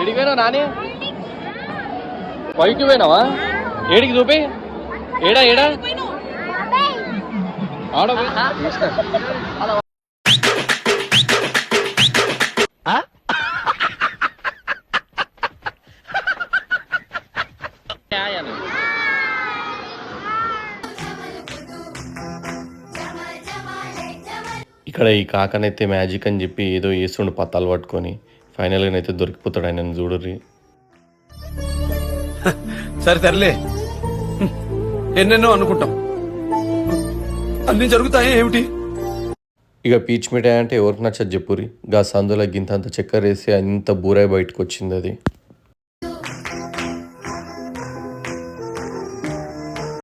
ఎడిపోయినా నాని పైకి పోయినావా? ఏడికి చూపి. ఏడా ఏడా ఆడ ఇక్కడ ఈ కాకనైతే మ్యాజిక్ అని చెప్పి ఏదో వేస్తుండు పత్తాలు పట్టుకొని ఫైనల్గానైతే దొరికిపోతాడు ఆయన చూడరి. సరే తరలే, ఎన్నెన్నో అనుకుంటాం, అన్ని జరుగుతాయి ఏమిటి? ఇక పీచ్ మిఠాయి అంటే ఎవరికి నచ్చదు చెప్పురి. గా సందులో గింతంత చక్కెర వేసి అంత బూరాయి బయటకు వచ్చింది అది.